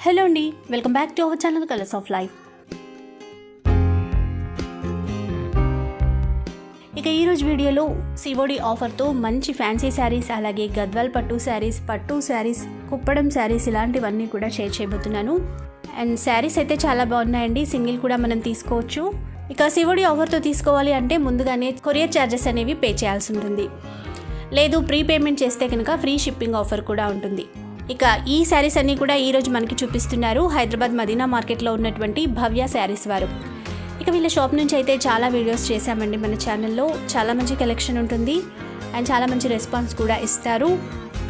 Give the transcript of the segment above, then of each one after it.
Hello అండి, welcome back to our channel colours of life. ఇక ఈరోజు వీడియోలో సివోడి ఆఫర్తో మంచి ఫ్యాన్సీ శారీస్, అలాగే గద్వాల్ పట్టు శారీస్, కుప్పడం శారీస్ ఇలాంటివన్నీ కూడా షేర్ చేయబోతున్నాను. అండ్ శారీస్ అయితే చాలా బాగున్నాయండి. సింగిల్ కూడా మనం తీసుకోవచ్చు. ఇక సివోడి ఆఫర్తో తీసుకోవాలి అంటే ముందుగానే కొరియర్ ఛార్జెస్ అనేవి పే చేయాల్సి ఉంటుంది. లేదు ప్రీపేమెంట్ చేస్తే కనుక ఫ్రీ షిప్పింగ్ ఆఫర్ కూడా ఉంటుంది. ఇక ఈ శారీస్ అన్నీ కూడా ఈరోజు మనకి చూపిస్తున్నారు హైదరాబాద్ మదీనా మార్కెట్లో ఉన్నటువంటి భవ్య శారీస్ వారు. ఇక వీళ్ళ షాప్ నుంచి అయితే చాలా వీడియోస్ చేశామండి మన ఛానల్లో. చాలా మంచి కలెక్షన్ ఉంటుంది అండ్ చాలా మంచి రెస్పాన్స్ కూడా ఇస్తారు.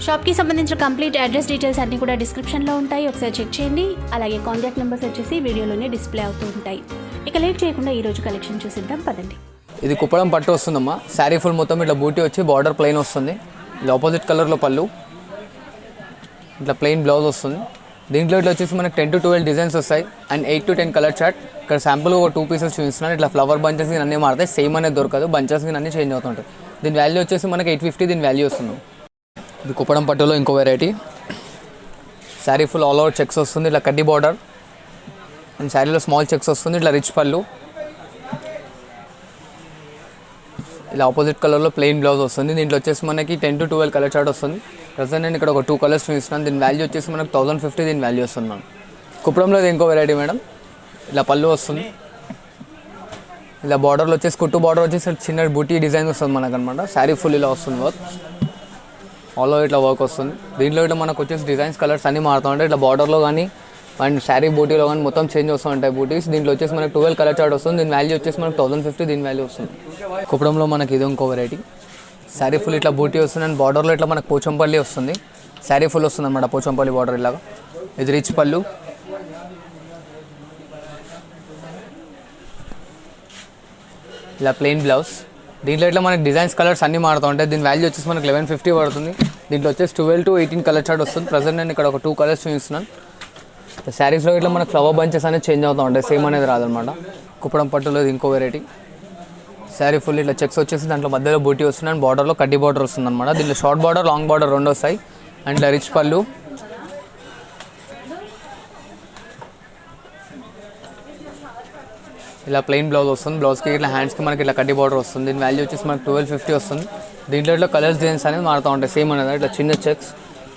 షాప్కి సంబంధించిన కంప్లీట్ అడ్రస్ డీటెయిల్స్ అన్నీ కూడా డిస్క్రిప్షన్లో ఉంటాయి, ఒకసారి చెక్ చేయండి. అలాగే కాంటాక్ట్ నెంబర్స్ వచ్చేసి వీడియోలోనే డిస్ప్లే అవుతూ ఉంటాయి. ఇక లేట్ చేయకుండా ఈరోజు కలెక్షన్ చూసిద్దాం పదండి. ఇది కుప్పడం పట్టు వస్తుందమ్మా. శారీ ఫుల్ మొత్తం ఇట్లా బూటీ వచ్చి బార్డర్ ప్లెయిన్ వస్తుంది. ఇది ఆపోజిట్ కలర్లో పళ్ళు, ఇట్లా ప్లెయిన్ బ్లౌజ్ వస్తుంది. దీంట్లో ఇట్లా వచ్చేసి మనకి 10 to 12 డిజైన్స్ వస్తాయి అండ్ 8 to 10 కలర్ చార్ట్. ఇక్కడ శాంపుల్ ఒక 2 పీసెస్ చూపిస్తున్నాను. ఇట్లా ఫ్లవర్ బంచెస్ అన్నీ మారుతాయి, సేమ్ అనేది దొరకదు, బంచెస్ అన్నీ చేంజ్ అవుతుంటాయి. దీని వాల్యూ వచ్చేసి మనకి 850 దీని వాల్యూ వస్తుంది. ఇది కుప్పడం పట్టులో ఇంకో variety. Sari full all over checks వస్తుంది, ఇట్లా కడ్డీ బార్డర్ అండ్ శారీలో స్మాల్ చెక్స్ వస్తుంది. ఇట్లా రిచ్ పళ్ళు, ఇలా ఆపోజిట్ కలర్లో ప్లెయిన్ బ్లౌజ్ వస్తుంది. దీంట్లో వచ్చేసి మనకి 10 to 12 కలర్ చార్ట్ వస్తుంది. ప్రజెంట్ నేను ఇక్కడ ఒక 2 కలర్స్ చూపిస్తున్నాను. దీని వాల్యూ వచ్చేసి మనకు 1050 దీని వాల్యూ వస్తుంది మేడం. కుప్పడంలో ఇంకో వెరైటీ మేడం. ఇలా పళ్ళు వస్తుంది, ఇలా బార్డర్లో వచ్చేసి కుట్టు బార్డర్ వచ్చేసి చిన్న బూటీ డిజైన్ వస్తుంది మనకు అనమాట. శారీ ఫుల్ ఇలా వస్తుంది, వర్క్ ఆల్ ఓవర్ ఇట్లా వర్క్ వస్తుంది. దీంట్లో ఇట్లా మనకు వచ్చేసి డిజైన్స్ కలర్స్ అన్నీ మారుతూ ఉంటాయి. ఇట్లా బార్డర్లో కానీ అండ్ శారీ బూటీలో కానీ మొత్తం చేంజ్ వస్తూ ఉంటాయి బూటీస్. దీంట్లో వచ్చేసి మనకు 12 కలర్ చార్ట్ వస్తుంది. దీని వాల్యూ వచ్చేసి మనకు 1050 దీని వాల్యూ వస్తుంది. కుప్పడంలో మనకి ఇది ఇంకో వెరైటీ. శారీ ఫుల్ ఇట్లా బూటీ వస్తుంది అండ్ బార్డర్లో ఇట్లా మనకు పోచంపల్లి వస్తుంది. శారీ ఫుల్ వస్తుంది అనమాట, పోచంపల్లి బార్డర్ ఇలాగా. ఇది రిచ్ పళ్ళు, ఇలా ప్లెయిన్ బ్లౌజ్. దీంట్లో ఇట్లా మనకి డిజైన్స్ కలర్స్ అన్నీ మారుతూ ఉంటాయి. దీని వాల్యూ వచ్చేసి మనకి 1150 పడుతుంది. దీంట్లో వచ్చేసి 12 to 18 కలర్ చార్ట్ వస్తుంది. ప్రజెంట్ నేను ఇక్కడ ఒక 2 కలర్స్ చూపిస్తున్నాను. శారీస్లో ఇట్లా మనకు ఫ్లవర్ బంచెస్ అనేది చేంజ్ అవుతూ ఉంటాయి, సేమ్ అనేది రాదనమాట. కుప్పడం పట్టులో ఇంకో వెరైటీ. శారీ ఫుల్ ఇట్లా చెక్స్ వచ్చేసి దాంట్లో మధ్యలో బూటీ వస్తుంది అండ్ బార్డర్లో కడ్డీ బార్డర్ వస్తుంది అనమాట. దీంట్లో షార్ట్ బార్డర్, లాంగ్ బార్డర్ రెండు వస్తాయి అండ్ ఇలా రిచ్ పళ్ళు, ఇలా ప్లెయిన్ బ్లౌజ్ వస్తుంది. బ్లౌజ్కి ఇట్లా హ్యాండ్స్కి మనకి ఇట్లా కడ్డీ బార్డర్ వస్తుంది. దీని వాల్యూ వచ్చేసి మనకి 1250 వస్తుంది. దీంట్లో ఇట్లా కలర్స్ డిజైన్స్ అనేది మారుతూ ఉంటాయి, సేమ్ అనేది ఇట్లా చిన్న చెక్స్,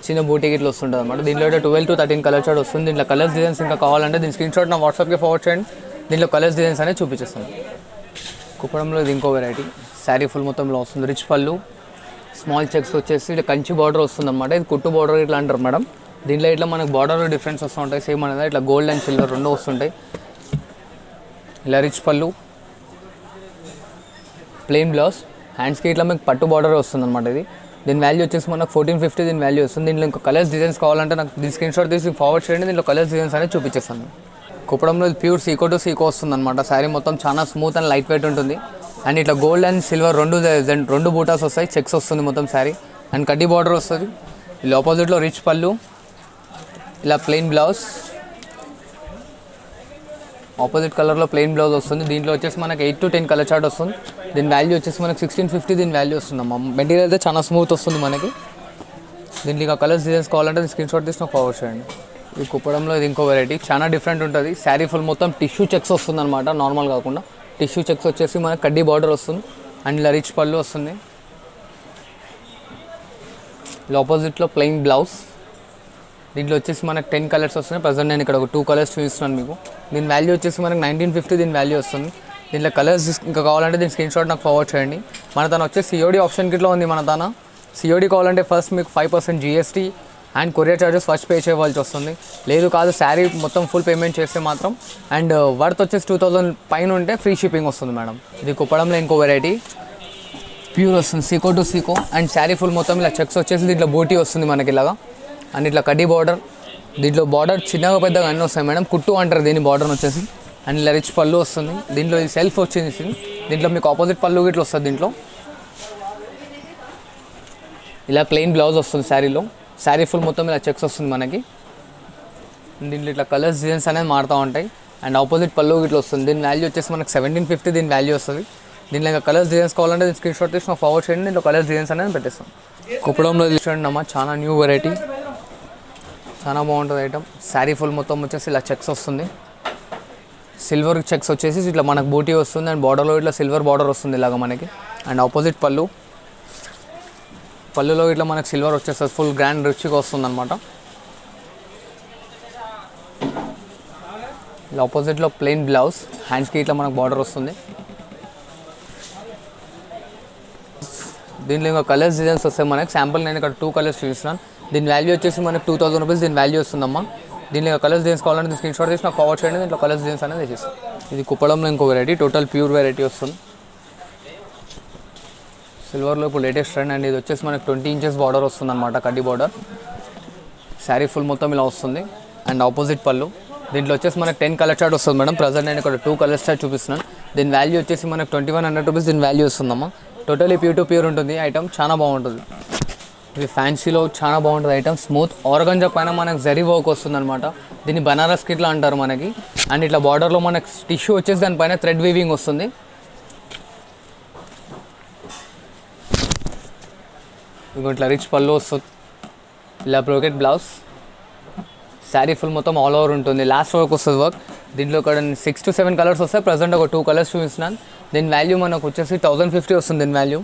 చిన్న బూటీకి ఇట్లా వస్తుంటుంది అనమాట. దీంట్లో 12 to 13 కలర్ చార్ట్ వస్తుంది. దీంట్లో కలర్స్ డిజైన్స్ ఇంకా కావాలంటే దీని స్క్రీన్ షాట్ నా వాట్సాప్కి ఫార్వర్డ్ చేయండి. దీంట్లో కలర్స్ డిజైన్స్ అనేది చూపించేస్తాను. కుప్పడంలో ఇది ఇంకో వెరైటీ. శారీ ఫుల్ మొత్తంలో వస్తుంది, రిచ్ పళ్ళు, స్మాల్ చెక్స్ వచ్చేసి ఇట్లా కంచి బార్డర్ వస్తుంది అనమాట. ఇది కుట్టు బార్డర్ ఇట్లా అంటారు మేడం. దీంట్లో ఇట్లా మనకు బార్డర్ డిఫరెన్స్ వస్తూ ఉంటాయి, సేమ్ అనేది ఇట్లా గోల్డ్ అండ్ సిల్వర్ రెండు వస్తుంటాయి. ఇలా రిచ్ పళ్ళు, ప్లెయిన్ బ్లౌజ్, హ్యాండ్స్కి ఇట్లా మీకు పట్టు బార్డర్ వస్తుంది అనమాట. ఇది దీని వాల్యూ వచ్చేసి మనకు 1450 దీని వాల్యూ వస్తుంది. దీంట్లో ఇంకా కలర్స్ డిజైన్స్ కావాలంటే నాకు దీని స్క్రీన్ షాట్ తీసి ఫార్వర్డ్ చేయండి. దీంట్లో కలర్స్ డిజైన్స్ అనేది చూపించేస్తాను. కుప్పడంలో ఇది ప్యూర్ సీకో టు సీకో వస్తుంది అనమాట. శారీ మొత్తం చాలా స్మూత్ అండ్ లైట్ వెయిట్ ఉంటుంది అండ్ ఇట్లా గోల్డ్ అండ్ సిల్వర్ రెండు బూటాస్ వస్తాయి, చెక్స్ వస్తుంది మొత్తం శారీ అండ్ కడ్డీ బార్డర్ వస్తుంది. ఇలా ఆపోజిట్లో రిచ్ పళ్ళు, ఇలా ప్లెయిన్ బ్లౌజ్, ఆపోజిట్ కలర్లో ప్లెయిన్ బ్లౌజ్ వస్తుంది. దీంట్లో వచ్చేసి మనకి 8 to 10 కలర్ చార్ట్ వస్తుంది. దీని వాల్యూ వచ్చేసి మనకి 1650 దీని వాల్యూ వస్తుందమ్మా. మెటీరియల్ అయితే చాలా స్మూత్ వస్తుంది మనకి. దీంట్లో ఇంకా కలర్స్ డిజైన్స్ కావాలంటే స్క్రీన్ షాట్ తీసి నాకు ఫార్వర్డ్ చేయండి. ఈ కుప్పడంలో ఇది ఇంకో వెరైటీ, చాలా డిఫరెంట్ ఉంటుంది. శారీ ఫుల్ మొత్తం టిష్యూ చెక్స్ వస్తుంది అనమాట, నార్మల్ కాకుండా టిష్యూ చెక్స్ వచ్చేసి మనకి కడ్డీ బార్డర్ వస్తుంది అండ్ ఇలా రిచ్ పళ్ళు వస్తుంది. ఇలా ఆపోజిట్లో ప్లెయిన్ బ్లౌజ్. దీంట్లో వచ్చేసి మనకి 10 కలర్స్ వస్తున్నాయి. ప్రజెంట్ నేను ఇక్కడ ఒక 2 కలర్స్ చూపిస్తున్నాను మీకు. దీని వాల్యూ వచ్చేసి మనకి 1950 దీని వాల్యూ వస్తుంది. దీంట్లో కలర్స్ ఇంకా కావాలంటే దీని స్క్రీన్ షాట్ నాకు ఫార్వర్డ్ చేయండి. మన తన వచ్చేసి సిఓడి ఆప్షన్ కిట్లో ఉంది. మన తన సిఓడి కావాలంటే ఫస్ట్ మీకు 5% GST and courier charges first pay చేయవలసి వస్తుంది. లేదు కాదు శారీ మొత్తం ఫుల్ పేమెంట్ చేస్తే మాత్రం అండ్ వర్త్ వచ్చేసి 2000 పైన ఉంటే ఫ్రీ షిప్పింగ్ వస్తుంది మేడం. ఇది కుప్పడంలో ఇంకో వెరైటీ, ప్యూర్ వస్తుంది Seeko to Seeko and sari full మొత్తం ఇలా చెక్స్ వచ్చేసి దీంట్లో బూటీ వస్తుంది మనకి ఇలాగా అండ్ ఇట్లా కడ్డీ బార్డర్. దీంట్లో బార్డర్ చిన్నగా పెద్దగా అన్నీ వస్తాయి మేడం, కుట్టు అంటారు దీని బార్డర్ వచ్చేసి అండ్ ఇలా రిచ్ పళ్ళు వస్తుంది. దీంట్లో ఇది సెల్ఫ్ వచ్చేసి దీంట్లో మీకు ఆపోజిట్ పళ్ళు గిట్ల వస్తుంది. దీంట్లో ఇలా ప్లెయిన్ బ్లౌజ్ వస్తుంది శారీలో. శారీ ఫుల్ మొత్తం ఇలా చెక్స్ వస్తుంది మనకి. దీంట్లో ఇట్లా కలర్స్ డిజైన్స్ అనేది మారుతూ ఉంటాయి అండ్ ఆపోజిట్ పళ్ళు గిట్ల వస్తుంది. దీని వాల్యూ వచ్చేసి మనకి 1750 దీని వాల్యూ వస్తుంది. దీంట్లో ఇంకా కలర్స్ డిజైన్స్ కావాలంటే దీని స్క్రీన్ షాట్ తీసి నాకు ఫార్వర్డ్ చేయండి. దీంట్లో కలర్స్ డిజైన్స్ అనేది పెట్టేస్తాం. కుప్పడంలో చూడండి అమ్మ, చాలా న్యూ వెరైటీ, చాలా బాగుంటుంది ఐటమ్. శారీ ఫుల్ మొత్తం వచ్చేసి ఇలా చెక్స్ వస్తుంది, సిల్వర్ చెక్స్ వచ్చేసి ఇట్లా మనకు బూటీ వస్తుంది అండ్ బార్డర్లో ఇట్లా సిల్వర్ బార్డర్ వస్తుంది ఇలాగ మనకి. అండ్ ఆపోజిట్ పళ్ళులో ఇట్లా మనకు సిల్వర్ వచ్చేస్తుంది, ఫుల్ గ్రాండ్ రిచ్గా వస్తుంది అనమాట. ఇలా ఆపోజిట్లో ప్లెయిన్ బ్లౌజ్, హ్యాండ్స్కి ఇట్లా మనకు బార్డర్ వస్తుంది. దీంట్లో ఇంకా కలర్స్ డిజైన్స్ వస్తాయి మనకి. శాంపుల్ నేను ఇక్కడ 2 కలర్స్ చూపిస్తున్నాను. దీని వాల్యూ వచ్చేసి మనకు 2000 రూపీస్ దీని వాల్యూ వస్తుందమ్మా. దీంట్లో ఇంకా కలర్స్ డిజైన్స్ కావాలంటే దీని స్క్రీన్ షాట్ తీసి నాకు ఫార్వర్డ్ చేయండి, దీంట్లో కలర్స్ డిజైన్స్ అనేది తెచ్చిస్తాను. ఇది కుప్పడంలో ఇంకో వెరైటీ, టోటల్ ప్యూర్ వెరైటీ వస్తుంది. సిల్వర్లో ఇప్పుడు లేటెస్ట్ ట్రెండ్. అండ్ ఇది వచ్చేసి మనకు 20 ఇంచెస్ బార్డర్ వస్తుంది అనమాట, కడ్డీ బార్డర్. శారీ ఫుల్ మొత్తం ఇలా వస్తుంది. అండ్ ఆపోజిట్ పళ్ళు. దీంట్లో వచ్చేసి మనకు 10 కలర్ చార్ట్ వస్తుంది మేడం. ప్రజెంట్ నేను ఇక్కడ 2 కలర్ చార్ట్ చూపిస్తున్నాను. దీని వాల్యూ వచ్చేసి మనకు 2100 రూపీస్ దీని వాల్యూ వస్తుందమ్మా. టోటలీ ప్యూర్ టు ప్యూర్ ఉంటుంది ఐటమ్, చాలా బాగుంటుంది. ఇది ఫ్యాన్సీలో చాలా బాగుంటుంది ఐటమ్. స్మూత్ ఆర్గంజా పైన మనకు జరీ వర్క్ వస్తుంది అనమాట. దీన్ని బనారస్ కిట్లా అంటారు మనకి. అండ్ ఇట్లా బార్డర్లో మనకు టిష్యూ వచ్చేసి దానిపైన థ్రెడ్ వీవింగ్ వస్తుంది. ఇంకో ఇట్లా రిచ్ పళ్ళు వస్తుంది, ఇలా బ్రోకెట్ బ్లౌజ్. శారీ ఫుల్ మొత్తం ఆల్ ఓవర్ ఉంటుంది, లాస్ట్ వర్క్ వస్తుంది వర్క్. దీంట్లో ఒక 6 to 7 కలర్స్ వస్తాయి. ప్రజెంట్ ఒక 2 కలర్స్ చూపిస్తున్నాను. దీని వాల్యూ మనకు వచ్చేసి 1050 వస్తుంది దీని వాల్యూ.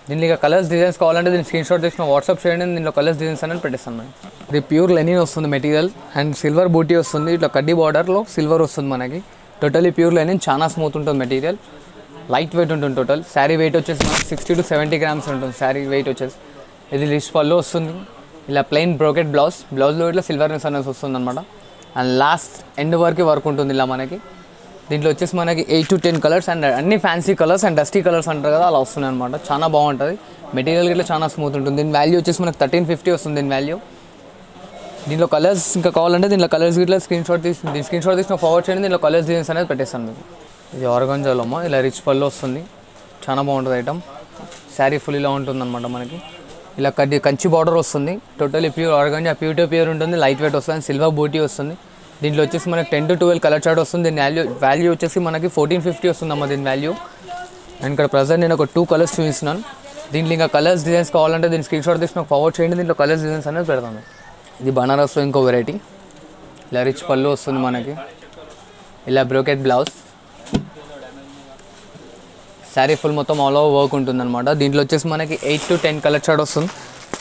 దీంట్లో ఇక కలర్స్ డిజైన్స్ కావాలంటే దీన్ని స్క్రీన్ షాట్ తీసుకుని వాట్సాప్ చేయండి, దీంట్లో కలర్స్ డిజైన్స్ అనేది పెట్టేస్తాను నేను. ఇది ప్యూర్ లెనిన్ వస్తుంది మెటీరియల్ అండ్ సిల్వర్ బూటీ వస్తుంది. ఇట్లా కడ్డీ బార్డర్లో సిల్వర్ వస్తుంది మనకి. టోటలీ ప్యూర్ లెనిన్, చాలా స్మూత్ ఉంటుంది మెటీరియల్, లైట్ వెయిట్ ఉంటుంది. టోటల్ శారీ వెయిట్ వచ్చేసి మనకి 60 to 70 గ్రామ్స్ ఉంటుంది శారీ వెయిట్ వచ్చేసి. ఇది రిచ్ పళ్ళు వస్తుంది, ఇలా ప్లెయిన్ బ్రోకెట్ బ్లౌజ్లో ఇట్లా సిల్వర్నెస్ అనేది వస్తుంది అనమాట. అండ్ లాస్ట్ ఎండ్ వరకు వర్క్ ఉంటుంది ఇలా మనకి. దీంట్లో వచ్చేసి మనకి 8 to 10 కలర్స్ అండ్ అన్ని fancy colours and dusty colours అంటారు కదా, అలా వస్తున్నాయి అనమాట. చాలా బాగుంటుంది మెటీరియల్, ఇట్లా చాలా స్మూత్ ఉంటుంది. దీని వాల్యూ వచ్చేసి మనకి 1350 వస్తుంది దీని వాల్యూ. దీంట్లో కలర్స్ ఇంకా కావాలంటే దీంట్లో కలర్స్ ఇట్లా స్క్రీన్ షాట్ తీసి ఫార్వర్డ్ చేయండి, దీంట్లో కలర్స్ డిజైన్స్ అనేది పెట్టేస్తాను మీకు. ఇది ఆర్గంజాలో అమ్మ, ఇలా రిచ్ పళ్ళు వస్తుంది, చాలా బాగుంటుంది ఐటమ్. శారీ ఫుల్ ఇలా ఉంటుంది అనమాట మనకి. ఇలా కంచి బార్డర్ వస్తుంది, totally pure organza, pure to pure ఉంటుంది, లైట్ వెయిట్ వస్తుంది, సిల్వర్ బూటీ వస్తుంది. దీంట్లో వచ్చేసి మనకి 10 to 12 కలర్ చార్ట్ వస్తుంది. దీని వాల్యూ వచ్చేసి మనకి 1450 వస్తుందమ్మ దీని వాల్యూ. అండ్ ఇక్కడ ప్రజెంట్ నేను ఒక 2 కలర్స్ చూపిస్తున్నాను. దీంట్లో ఇంకా కలర్స్ డిజైన్స్ కావాలంటే దీన్ని స్క్రీన్ షాట్ తీసి నాకు ఫార్వర్డ్ చేయండి, దీంట్లో కలర్స్ డిజైన్స్ అనేది పెడతాను. ఇది బనారస్లో ఇంకో వెరైటీ, ఇలా రిచ్ పళ్ళు వస్తుంది మనకి, ఇలా బ్రోకెట్ బ్లౌజ్. శారీ ఫుల్ మొత్తం ఆల్ ఓవర్ వర్క్ ఉంటుంది అనమాట. దీంట్లో వచ్చేసి మనకి 8 to 10 కలర్ చార్ట్ వస్తుంది.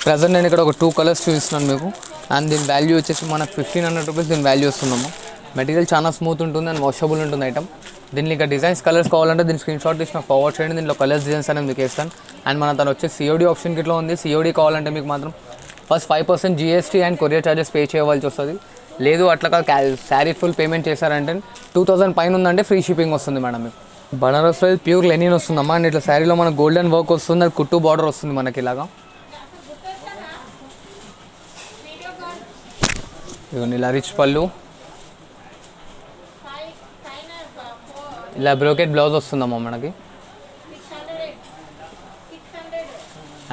ప్రజెంట్ నేను ఇక్కడ ఒక 2 కలర్స్ చూపిస్తున్నాను మీకు. అండ్ దీని వాల్యూ వచ్చేసి మనకు 1500 రూపీస్ దీని వాల్యూ వస్తుందమ్మా. మెటీరియల్ చాలా స్మూత్ ఉంటుంది అండ్ వాషబుల్ ఉంటుంది ఐటమ్. దీనికి ఇంకా డిజైన్స్ కలర్స్ కావాలంటే దీన్ని స్క్రీన్ షాట్ తీసి నాకు ఫార్వర్డ్ చేయండి, దీంట్లో కలర్స్ డిజైన్స్ అనేది మీకు వేస్తాను. అండ్ మన తను వచ్చేసి COD ఆప్షన్ ఇట్లా ఉంది. COD కావాలంటే మీకు మాత్రం first 5% GST and courier charges pay చేయవలసి వస్తుంది. లేదు అట్లా శారీ ఫుల్ పేమెంట్ చేశారంటే 2000 పైన ఉందంటే ఫ్రీ షిప్పింగ్ వస్తుంది మేడం మీకు. బనారస్లో ప్యూర్ లెనిన్ వస్తుందమ్మా. అండ్ ఇట్లా శారీలో మనకు గోల్డెన్ వర్క్ వస్తుంది, అది కుట్టు బార్డర్ వస్తుంది మనకి ఇలాగా. ఇదిగోండి ఇలా రిచ్ పళ్ళు, ఇలా బ్రోకెట్ బ్లౌజ్ వస్తుందమ్మా మనకి.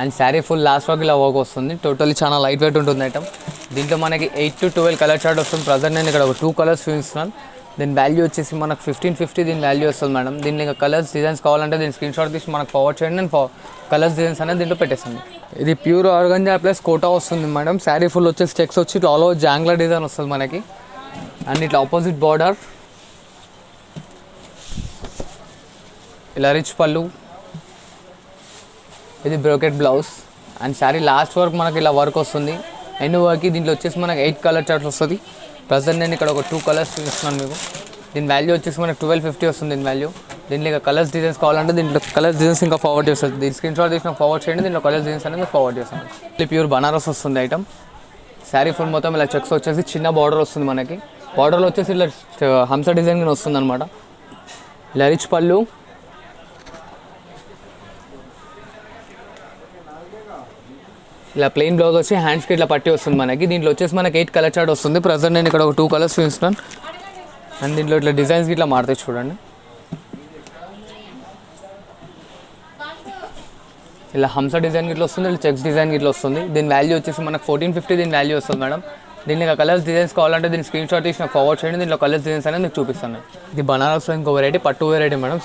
అండ్ శారీ ఫుల్ లాస్ట్ వరకు ఇలా వర్క్ వస్తుంది, టోటల్లీ చాలా లైట్ వెయిట్ ఉంటుంది ఐటమ్. దీంట్లో మనకి 8 to 12 కలర్ చార్ట్ వస్తుంది. ప్రజెంట్ నేను ఇక్కడ ఒక 2 కలర్స్ చూపిస్తున్నాను. దీని వాల్యూ వచ్చేసి మనకు 1550 దీని వాల్యూ వస్తుంది మేడం. దీన్ని ఇంకా కలర్స్ డిజైన్స్ కావాలంటే దీన్ని స్క్రీన్ షాట్ తీసి మనకు ఫార్వర్డ్ చేయండి, నేను కలర్స్ డిజైన్స్ అనేది దీంట్లో పెట్టేస్తాను. ఇది ప్యూర్ ఆర్గంజా ప్లస్ కోటా వస్తుంది మేడం. శారీ ఫుల్ వచ్చేసి చెక్స్ వచ్చి ఇట్లా ఆల్ ఓవర్ జాంగ్లా డిజైన్ వస్తుంది మనకి. అండ్ ఇట్లా ఆపోజిట్ బార్డర్, ఇలా రిచ్ పళ్ళు, ఇది brocade blouse. And sari last work మనకి ఇలా వర్క్ వస్తుంది, ఎండ్ వర్క్. దీంట్లో వచ్చేసి మనకి 8 కలర్ చార్ట్స్ వస్తుంది. ప్రజెంట్ నేను ఇక్కడ ఒక 2 కలర్స్ చూపిస్తున్నాను మీకు. దీని వాల్యూ వచ్చేసి మనకి 1250 వస్తుంది దీని వాల్యూ. దీంట్లో ఇంకా కలర్స్ డిజైన్స్ కావాలంటే దీంట్లో కలర్స్ డిజైన్స్ ఇంకా ఫార్వర్డ్ చేస్తుంది. దీని స్క్రీన్ షాట్ తీసి ఫార్వర్డ్ చేయండి, దీంట్లో కలర్స్ డిజైన్స్ అనేది ఫార్వర్డ్ చేస్తాను. ఇది ప్యూర్ బనారస్ వస్తుంది ఐటమ్. శారీ ఫుల్ మొత్తం ఇలా చెక్స్ వచ్చేసి చిన్న బార్డర్ వస్తుంది మనకి. బార్డర్లో వచ్చేసి ఇలా హంస డిజైన్ వస్తుంది అనమాట. ఇలా రిచ్ పళ్ళు, ఇలా ప్లెయిన్ బ్లౌజ్ వచ్చి హ్యాండ్స్కి ఇట్లా పట్టి వస్తుంది మనకి. దీంట్లో వచ్చేసి మనకి 8 కలర్ చార్ట్ వస్తుంది. ప్రజెంట్ నేను ఇక్కడ ఒక 2 కలర్స్ చూపిస్తున్నాను. అండ్ దీంట్లో ఇట్లా డిజైన్స్ ఇట్లా మారుతాయి చూడండి. ఇలా హంస డిజైన్ ఇట్లా వస్తుంది, ఇలా చెక్స్ డిజైన్ ఇట్లా వస్తుంది. దీని వాల్యూ వచ్చేసి మనకు 1450 దీని వాల్యూ వస్తుంది మేడం. దీన్ని ఇంకా కలర్స్ డిజైన్స్ కావాలంటే దీన్ని స్క్రీన్ షాట్ తీసి నాకు ఫార్వర్డ్ చేయండి, దీంట్లో కలర్స్ డిజైన్స్ అనేది మీకు చూపిస్తాను. ఇది బనారస్లో ఇంకో వెరైటీ, పట్టు వెరైటీ మేడం.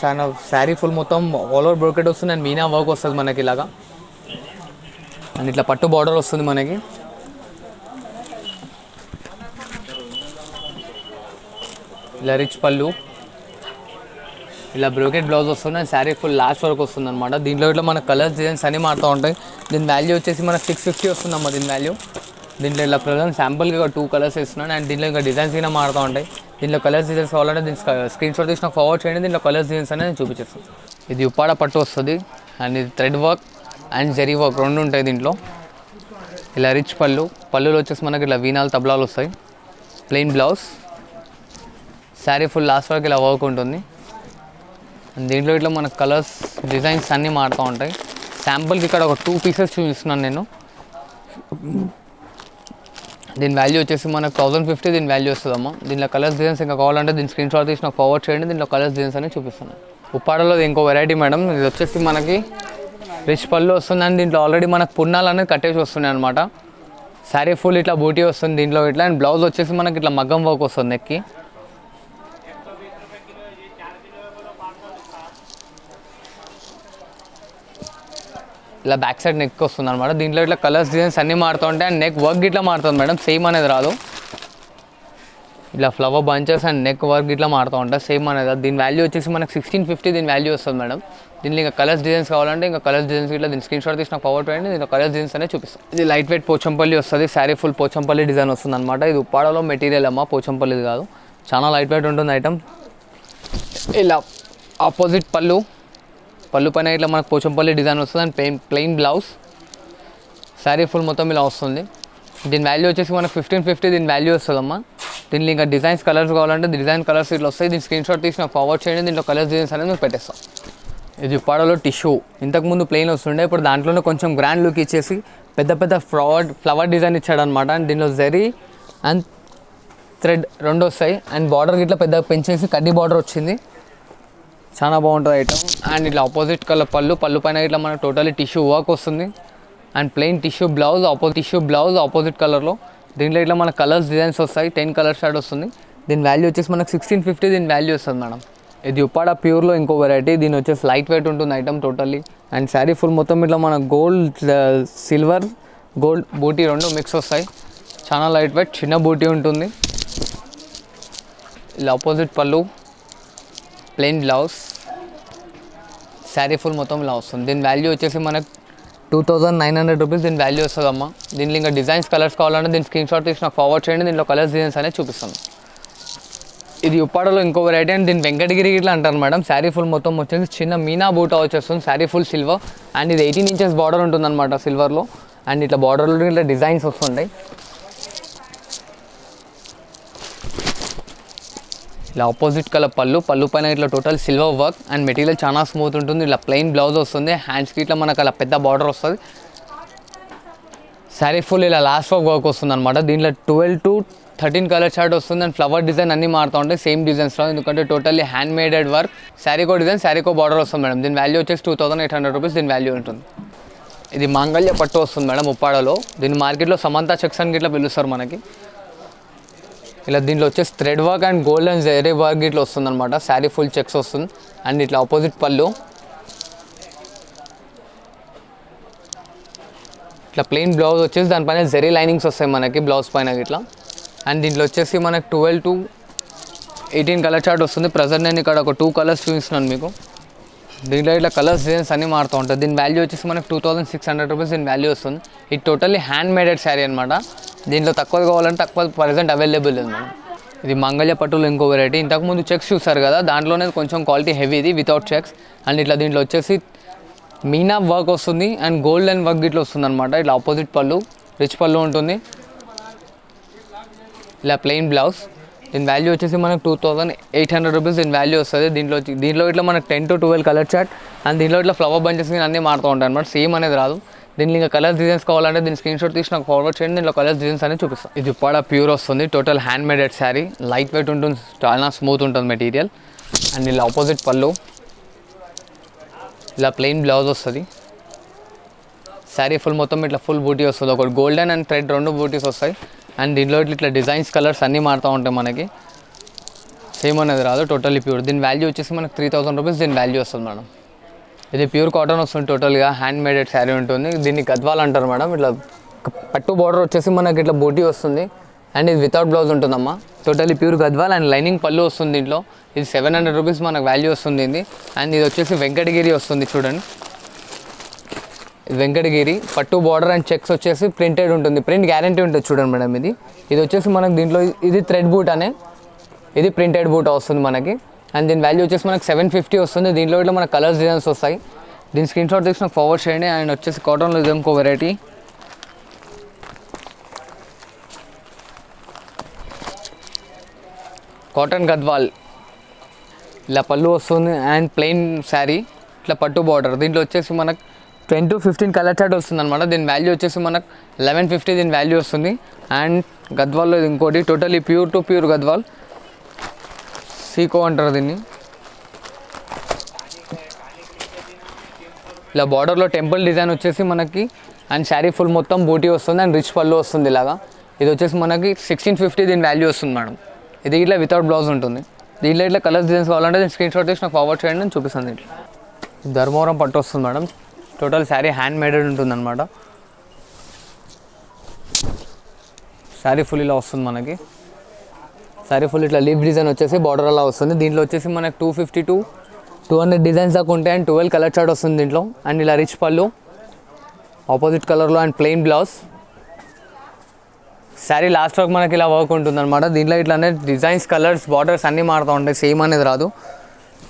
శారీ ఫుల్ మొత్తం ఆల్ ఓవర్ బ్రోకెట్ వస్తుంది అండ్ మీనా వర్క్ వస్తుంది మనకి ఇలాగా. అండ్ ఇట్లా పట్టు బార్డర్ వస్తుంది మనకి. ఇలా రిచ్ పళ్ళు, ఇలా బ్రోకెట్ బ్లౌజ్ వస్తుంది అండ్ శారీ ఫుల్ లాస్ట్ వరకు వస్తుంది అనమాట. దీంట్లో ఇట్లా మన కలర్స్ డిజైన్స్ అన్నీ మారుతూ ఉంటాయి. దీని వాల్యూ వచ్చేసి మనకు 650 వస్తుందమ్మా దీని వాల్యూ. దీంట్లో ఇలా ప్రజెంట్ శాంపుల్గా 2 కలర్స్ ఇస్తున్నాను అండ్ దీంట్లో ఇంకా డిజైన్స్ అయినా మారుతూ ఉంటాయి. దీంట్లో కలర్స్ డిజైన్స్ కావాలంటే దీని స్క్రీన్ షాట్ తీసి నాకు ఫార్వర్డ్ చేయండి. దీంట్లో కలర్స్ డిజైన్స్ అనేది నేను చూపించేస్తాను. ఇది ఉప్పాడ పట్టు వస్తుంది అండ్ ఇది thread work and zari work 2 ఉంటాయి దీంట్లో. ఇలా రిచ్ పళ్ళులో వచ్చేసి మనకి ఇలా వీణాలు తబలాలు వస్తాయి. Plain blouse, sari full last వరకు ఇలా వర్క్ ఉంటుంది. అండ్ దీంట్లో ఇట్లా మన కలర్స్ డిజైన్స్ అన్నీ మారుతూ ఉంటాయి. శాంపుల్కి ఇక్కడ ఒక 2 పీసెస్ చూపిస్తున్నాను నేను. దీని వాల్యూ వచ్చేసి మనకు 1050 దీని వాల్యూ వస్తుందమ్మా. దీంట్లో కలర్స్ డిజైన్స్ ఇంకా కావాలంటే దీని స్క్రీన్ షాట్ తీసి నాకు ఫార్వర్డ్ చేయండి. దీంట్లో కలర్స్ డిజైన్స్ అనేది చూపిస్తాను. ఉప్పాడలో ఇంకో వెరైటీ మేడం. ఇది వచ్చేసి మనకి రిచ్ పళ్ళు వస్తుంది అండ్ దీంట్లో ఆల్రెడీ మనకు పున్నాలు అనేది కట్టేసి వస్తున్నాయి అనమాట. శారీ ఫుల్ ఇట్లా బూటీ వస్తుంది దీంట్లో ఇట్లా. అండ్ బ్లౌజ్ వచ్చేసి మనకి ఇట్లా మగ్గం వర్క్ వస్తుంది నెక్కి. ఇలా బ్యాక్ సైడ్ నెక్ వస్తుంది అనమాట. దీంట్లో ఇట్లా కలర్స్ డిజైన్స్ అన్నీ మారుతూ ఉంటాయి అండ్ నెక్ వర్క్ ఇట్లా మారుతుంది మేడం. సేమ్ అనేది రాదు. ఇలా flower bunches and neck work ఇట్లా మారుతూ ఉంటాయి. సేమ్ అనేది రాదు. దీని వాల్యూ వచ్చేసి మనకు 1650 దీని వాల్యూ వస్తుంది మేడం. దీంట్లో ఇంకా కలర్స్ డిజైన్స్ కావాలంటే ఇంకా కలర్స్ డిజైన్స్ ఇట్లా దీని స్క్రీన్ షాట్ తీసి నాకు ఫార్వర్డ్ చేయండి. దీంట్లో కలర్స్ డిజైన్స్ అనేది చూపిస్తాను. ఇది లైట్ వెయిట్ పోచంపల్లి వస్తుంది. శారీ ఫుల్ పోచంపల్లి డిజైన్ వస్తుంది అనమాట. ఇది ఉప్పాడలో మెటీరియల్ అమ్మ, పోచంపల్లిది కాదు. చాలా లైట్ వెయిట్ ఉంటుంది ఐటమ్. ఇలా ఆపోజిట్ పళ్ళు పైన ఇట్లా మనకు పోచంపల్లి డిజైన్ వస్తుంది and plain blouse, sari full మొత్తం ఇలా వస్తుంది. దీని వాల్యూ వచ్చేసి మనకు 1550 దీని వాల్యూ వస్తుందమ్మా. దీంట్లో ఇంకా డిజైన్స్ కలర్స్ కావాలంటే డిజైన్ కలర్స్ ఇట్లా వస్తాయి. దీని స్క్రీన్ షాట్ తీసి నాకు ఫార్వర్డ్ చేయండి. దీంట్లో కలర్స్ డిజైన్స్ అనేది మీకు పెట్టేస్తాం. ఇది ఉప్పాడలో టిష్యూ. ఇంతకుముందు ప్లెయిన్ వస్తుండే, ఇప్పుడు దాంట్లోనే కొంచెం గ్రాండ్ లుక్ ఇచ్చేసి పెద్ద ఫ్లవర్ డిజైన్ ఇచ్చాడనమాట. అండ్ దీనిలో జరీ అండ్ థ్రెడ్ 2 వస్తాయి అండ్ బార్డర్ ఇట్లా పెద్దగా పెంచేసి కడ్డీ బార్డర్ వచ్చింది. చాలా బాగుంటుంది ఐటమ్. అండ్ ఇట్లా ఆపోజిట్ కలర్ పళ్ళు పైన ఇట్లా మనకు టోటలీ టిష్యూ వర్క్ వస్తుంది and plain tissue blouse opposite కలర్లో. దీంట్లో ఇట్లా మన కలర్స్ డిజైన్స్ వస్తాయి. 10 కలర్ షాడ్ వస్తుంది. దీని వాల్యూ వచ్చేసి మనకు 1650 దీని వాల్యూ వస్తుంది మేడం. ఇది ఉప్పాడ ప్యూర్లో ఇంకో వెరైటీ. దీని వచ్చేసి లైట్ వెయిట్ ఉంటుంది item totally. And sari full మొత్తం ఇట్లా మన సిల్వర్ గోల్డ్ బూటీ 2 మిక్స్ వస్తాయి. చాలా లైట్ వెయిట్, చిన్న బూటీ ఉంటుంది. ఇలా ఆపోజిట్ పళ్ళు, ప్లెయిన్ బ్లౌజ్, శారీ ఫుల్ మొత్తం ఇలా వస్తుంది. దీని వాల్యూ వచ్చేసి మనకు 2900 రూపీస్ దీని వాల్యూ వస్తుందమ్మా. దీంట్లో ఇంకా డిజైన్స్ కలర్స్ కావాలంటే దీని స్క్రీన్ షాట్ తీసి నాకు ఫార్వర్డ్ చేయండి. దీంట్లో కలర్స్ డిజైన్స్ అనేది చూపిస్తాను. ఇది ఉప్పాడలో ఇంకో వెరైటీ అండ్ దీని వెంకటగిరి ఇట్లా అంటారు మేడం. శారీ ఫుల్ మొత్తం వచ్చేసి చిన్న మీనా బూటా వచ్చేస్తుంది. శారీ ఫుల్ సిల్వర్ అండ్ ఇది 18 ఇంచెస్ బార్డర్ ఉంటుందన్నమాట సిల్వర్లో. అండ్ ఇట్లా బార్డర్లో ఇట్లా డిజైన్స్ వస్తుంటాయి. ఇలా ఆపోజిట్ కలర్ పళ్ళు పైన ఇట్లా total silver work and material చాలా స్మూత్ ఉంటుంది. ఇలా ప్లెయిన్ బ్లౌజ్ వస్తుంది. హ్యాండ్స్కి ఇట్లా మనకు అలా పెద్ద బార్డర్ వస్తుంది. శారీ ఫుల్ ఇలా లాస్ట్ వర్క్ వస్తుంది అనమాట. దీంట్లో 12 to 13 కలర్ చార్ట్ వస్తుంది అండ్ ఫ్లవర్ డిజైన్ అన్నీ మారుతూ ఉంటాయి సేమ్ డిజైన్స్లో. ఎందుకంటే టోటల్లీ హ్యాండ్ మేడెడ్ వర్క్. శారీకో డిజైన్, శారీకో బార్డర్ వస్తుంది మేడం. దీని వాల్యూ వచ్చేసి 2800 రూపీస్ దీని వాల్యూ ఉంటుంది. ఇది మాంగళ్య పట్టు వస్తుంది మేడం ఉప్పాడలో. దీని మార్కెట్లో సమంతా చెక్స్ అని ఇట్లా పిలుస్తారు మనకి. ఇలా దీంట్లో వచ్చేసి thread work and gold and zari work ఇట్లా వస్తుంది అనమాట. శారీ ఫుల్ చెక్స్ వస్తుంది అండ్ ఇట్లా ఆపోజిట్ పళ్ళు, ఇట్లా ప్లెయిన్ బ్లౌజ్ వచ్చేసి దానిపైన జరీ లైనింగ్స్ వస్తాయి మనకి బ్లౌజ్ పైన ఇట్లా. అండ్ దీంట్లో వచ్చేసి మనకు 12 to 18 కలర్ చార్ట్ వస్తుంది. ప్రజెంట్ నేను ఇక్కడ ఒక 2 కలర్స్ చూపిస్తున్నాను మీకు. దీంట్లో ఇట్లా కలర్స్ డిజైన్స్ అన్నీ మారుతూ ఉంటాయి. దీని వాల్యూ వచ్చేసి మనకు 2600 రూపీస్ దీని వాల్యూ వస్తుంది. ఇది టోటల్లీ హ్యాండ్ మేడెడ్ శారీ అనమాట. దీంట్లో తక్కువ కావాలంటే తక్కువ ప్రజెంట్ అవైలబుల్ లేదు మేడం. ఇది మంగళ్య పట్టులో ఇంకో వెరైటీ. ఇంతకుముందు చెక్స్ చూసారు కదా, దాంట్లోనే కొంచెం క్వాలిటీ హెవీ ఇది వితౌట్ చెక్స్. అండ్ ఇట్లా దీంట్లో వచ్చేసి మీనా వర్క్ వస్తుంది అండ్ గోల్డ్ అండ్ వర్క్ ఇట్లా వస్తుంది అనమాట. ఇట్లా ఆపోజిట్ పళ్ళు, రిచ్ పళ్ళు ఉంటుంది. ఇలా ప్లెయిన్ బ్లౌజ్. దీని వాల్యూ వచ్చేసి మనకు 2800 రూపీస్ దీని వాల్యూ వస్తుంది. దీంట్లో ఇట్లా మనకు 10 to 12 కలర్ చార్ట్ అండ్ దీంట్లో ఇట్లా ఫ్లవర్ బంచెస్ అన్నీ మారుతూ ఉంటాయి అనమాట. సేమ్ అనేది రాదు. దీంట్లో ఇంకా కలర్స్ డిజైన్స్ కావాలంటే దీని స్క్రీన్ షాట్ తీసి నాకు ఫార్వర్డ్ చేయండి. దీంట్లో కలర్స్ డిజైన్స్ అనేది చూపిస్తాను. ఇది ఉప్పాడ ప్యూర్ వస్తుంది. Total hand మేడెడ్ sari. Light weight ఉంటుంది, చాలా స్మూత్ ఉంటుంది మెటీరియల్. అండ్ ఇలా ఆపోజిట్ పళ్ళు, ఇలా ప్లెయిన్ బ్లౌజ్ వస్తుంది. శారీ ఫుల్ మొత్తం ఇట్లా ఫుల్ బూటీ వస్తుంది. ఒకటి గోల్డెన్ అండ్ థ్రెడ్ 2 బూటీస్ వస్తాయి. అండ్ దీంట్లో ఇట్లా డిజైన్స్ కలర్స్ అన్నీ మారుతూ ఉంటాయి మనకి. సేమ్ అనేది రాదు, టోటల్లీ ప్యూర్. దీని వాల్యూ వచ్చేసి మనకు 3000 రూపీస్ దీని వాల్యూ వస్తుంది మేడం. ఇది ప్యూర్ కాటన్ వస్తుంది. టోటల్గా హ్యాండ్ మేడెడ్ శారీ ఉంటుంది. దీన్ని గద్వాల్ అంటారు మేడం. ఇట్లా పట్టు బార్డర్ వచ్చేసి మనకి ఇట్లా బూటీ వస్తుంది అండ్ ఇది వితౌట్ బ్లౌజ్ ఉంటుందమ్మా. Totally pure Gadwal and lining పళ్ళు వస్తుంది దీంట్లో. ఇది 700 రూపీస్ మనకు వాల్యూ వస్తుంది ఇది. అండ్ ఇది వచ్చేసి వెంకటగిరి వస్తుంది చూడండి. ఇది వెంకటగిరి పట్టు బార్డర్ అండ్ చెక్స్ వచ్చేసి ప్రింటెడ్ ఉంటుంది, ప్రింట్ గ్యారంటీ ఉంటుంది చూడండి మేడం. ఇది వచ్చేసి మనకు దీంట్లో ఇది థ్రెడ్ బూట్ అనే, ఇది ప్రింటెడ్ బూట్ వస్తుంది మనకి. అండ్ దీని వాల్యూ వచ్చేసి మనకు 750 వస్తుంది. దీంట్లో ఇట్లా మనకు కలర్స్ డిజైన్స్ వస్తాయి. దీని స్క్రీన్ షాట్ తీసి నాకు ఫార్వర్డ్ చేయండి. అండ్ వచ్చేసి కాటన్లో ఇది ఇంకో వెరైటీ, కాటన్ గద్వాల్ ఇలా పళ్ళు వస్తుంది అండ్ ప్లెయిన్ శారీ ఇట్లా పట్టు బార్డర్. దీంట్లో వచ్చేసి మనకు 10 to 15 కలర్ చార్ట్ వస్తుంది అనమాట. దీని వాల్యూ వచ్చేసి మనకు 1150 దీని వాల్యూ వస్తుంది. అండ్ గద్వాల్లో ఇది ఇంకోటి totally pure to pure Gadwal, సీకో అంటారు దీన్ని. ఇలా బార్డర్లో టెంపుల్ డిజైన్ వచ్చేసి మనకి అండ్ శారీ ఫుల్ మొత్తం బూటీ వస్తుంది అండ్ రిచ్ పళ్ళు వస్తుంది ఇలాగా. ఇది వచ్చేసి మనకి 1650 దీని వాల్యూ వస్తుంది మేడం. ఇది ఇట్లా వితౌట్ బ్లౌజ్ ఉంటుంది. దీంట్లో ఇట్లా కలర్స్ డిజైన్స్ కావాలంటే దీని స్క్రీన్ షాట్ తీసి నాకు ఫార్వర్డ్ చేయండి, నేను చూపిస్తాను. ఇట్లా ధర్మవరం పట్టు వస్తుంది మేడం. టోటల్ శారీ హ్యాండ్ మేడెడ్ ఉంటుంది అనమాట. శారీ ఫుల్ ఇలా వస్తుంది మనకి. శారీ ఫుల్ ఇట్లా లీఫ్ డిజైన్ వచ్చేసి బార్డర్ అలా వస్తుంది. దీంట్లో వచ్చేసి మనకు 250 to 200 డిజైన్స్ దాకా ఉంటాయి అండ్ 12 కలర్ చార్ట్ వస్తుంది దీంట్లో. అండ్ ఇలా రిచ్ పళ్ళు ఆపోజిట్ కలర్లో and plain blouse. Sari last వరకు మనకి ఇలా వర్క్ ఉంటుంది అనమాట. దీంట్లో ఇట్లానే డిజైన్స్ కలర్స్ బార్డర్స్ అన్నీ మారుతూ ఉంటాయి, సేమ్ అనేది రాదు.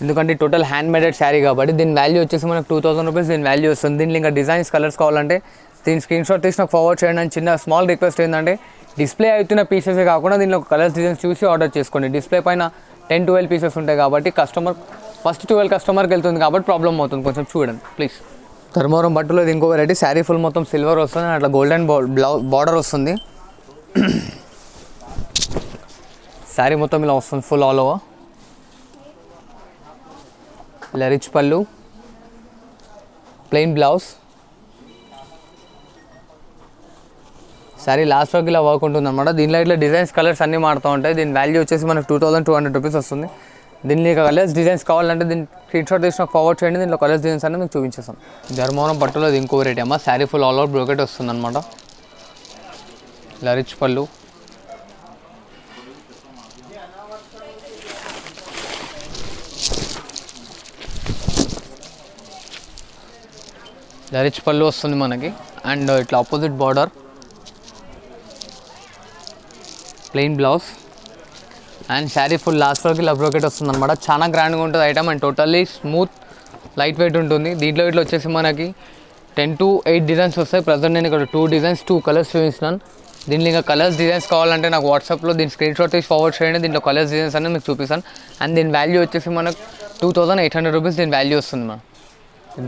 ఎందుకంటే టోటల్ హ్యాండ్ మేడెడ్ శారీ కాబట్టి దీని వాల్యూ వచ్చేసి మనకు 2000 రూపీస్ దీని వాల్యూ వస్తుంది. దీంట్లో ఇంకా డిజైన్స్ కలర్స్ కావాలంటే దీని స్క్రీన్ షాట్ తీసి నాకు ఫార్వర్డ్ చేయండి. అండ్ చిన్న స్మాల్ రిక్వెస్ట్ ఏంటంటే డిస్ప్లే అవుతున్న పీసెసే కాకుండా దీనిలో కలర్స్ డిజైన్స్ చూసి ఆర్డర్ చేసుకోండి. డిస్ప్లే పైన 10-12 పీసెస్ ఉంటాయి కాబట్టి ఫస్ట్ 12 కస్టమర్కి వెళ్తుంది కాబట్టి ప్రాబ్లం అవుతుంది, కొంచెం చూడండి ప్లీజ్. ధర్మవరం బట్టలో ఇది ఇంకో వెరైటీ. శారీ ఫుల్ మొత్తం సిల్వర్ వస్తుంది, అట్లా గోల్డెన్ బార్డర్ వస్తుంది. శారీ మొత్తం ఇలా వస్తుంది ఫుల్ ఆల్ ఓవర్. ఇలా రిచ్ పళ్ళు, ప్లెయిన్ బ్లౌజ్. శారీ లాస్ట్ వరకు ఇలా వర్క్ ఉంటుంది అనమాట. దీనిలో ఇట్లా డిజైన్స్ కలర్స్ అన్నీ మారుతూ ఉంటాయి. దీని వాల్యూ వచ్చేసి మనకు 2200 రూపీస్ వస్తుంది. దీనిలో కలర్స్ డిజైన్స్ కావాలంటే దీన్ని స్క్రీన్ షాట్ తీసి నాకు ఫార్వర్డ్ చేయండి. దీంట్లో కలర్స్ డిజైన్స్ అన్నీ మీకు చూపించేస్తాను. ధర్మవరం పట్టులో ఇది ఇంకో వెరైటీ అమ్మ. Sari full all over brocade వస్తుంది అనమాట. ఇలా రిచ్ పళ్ళు, ఇలా రిచ్ పళ్ళు వస్తుంది మనకి. అండ్ ఇట్లా opposite border, plain blouse and sari full last వరకు ఇలా బ్రోకెట్ వస్తుంది అనమాట. చాలా గ్రాండ్గా ఉంటుంది item and totally smooth light weight ఉంటుంది. దీంట్లో ఇట్లా వచ్చేసి మనకి 10 to 8 డిజైన్స్ వస్తాయి. ప్రజెంట్ నేను ఇక్కడ 2 డిజైన్స్ 2 కలర్స్ చూపిస్తున్నాను. దీనిలో ఇంకా కలర్స్ డిజైన్స్ కావాలంటే నాకు వాట్సాప్లో దీని స్క్రీన్ షాట్ తీసి ఫార్వర్డ్ చేయండి. దీంట్లో కలర్స్ డిజైన్స్ అనేది మీకు చూపిస్తాను. అండ్ దీని వాల్యూ వచ్చేసి మనకు 2800 రూపీస్ దీని వాల్యూ వస్తుంది మేడం.